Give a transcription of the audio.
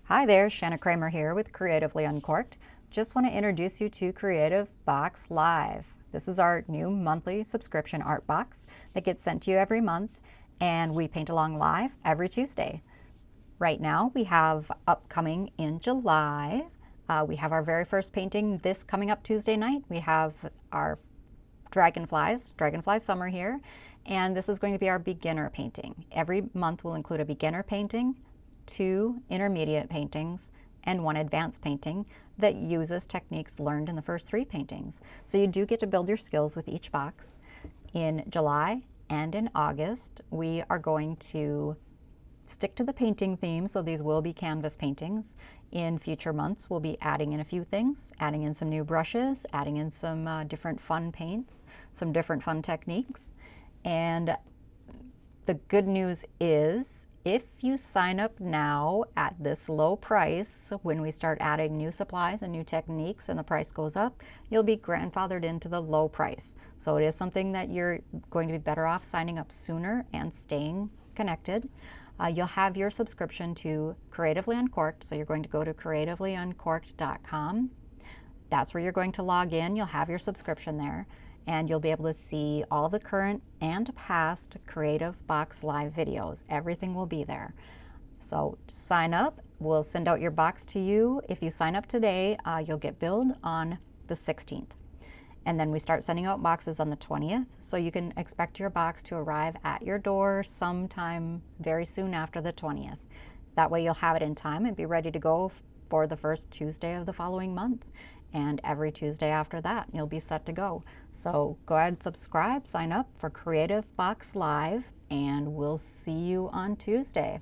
Hi there, Shanna Kramer here with Creatively Uncorked. Just want to introduce you to CreativeBoxLIVE. This is our new monthly subscription art box that gets sent to you every month, and we paint along live every Tuesday. Right now we have upcoming in July, we have our very first painting this coming up Tuesday night. We have our Dragonfly Summer here, and this is going to be our beginner painting. Every month will include a beginner painting, 2 intermediate paintings, and 1 advanced painting that uses techniques learned in the first 3 paintings. So you do get to build your skills with each box. In July and in August, we are going to stick to the painting theme, so these will be canvas paintings. In future months, we'll be adding in a few things, adding in some new brushes, adding in some different fun paints, some different fun techniques. And the good news is, if you sign up now at this low price, when we start adding new supplies and new techniques and the price goes up, you'll be grandfathered into the low price. So it is something that you're going to be better off signing up sooner and staying connected. You'll have your subscription to Creatively Uncorked, so you're going to go to creativelyuncorked.com. That's where you're going to log in. You'll have your subscription there, and you'll be able to see all the current and past CreativeBoxLIVE videos. Everything will be there. So sign up. We'll send out your box to you. If you sign up today, you'll get billed on the 16th. And then we start sending out boxes on the 20th, so you can expect your box to arrive at your door sometime very soon after the 20th. That way you'll have it in time and be ready to go for the first Tuesday of the following month. And every Tuesday after that, you'll be set to go. So go ahead, subscribe, sign up for CreativeBoxLIVE, and we'll see you on Tuesday.